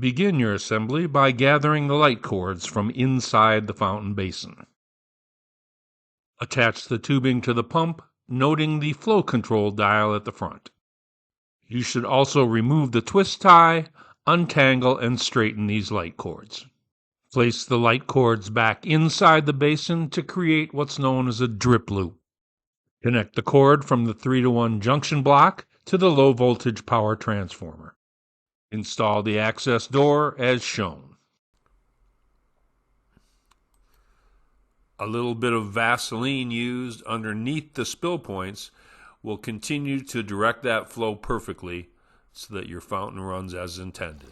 Begin your assembly by gathering the light cords from inside the fountain basin. Attach the tubing to the pump, noting the flow control dial at the front. You should also remove the twist tie, untangle, and straighten these light cords. Place the light cords back inside the basin to create what's known as a drip loop. Connect the cord from the 3-to-1 junction block to the low voltage power transformer. Install the access door as shown. A little bit of Vaseline used underneath the spill points will continue to direct that flow perfectly so that your fountain runs as intended.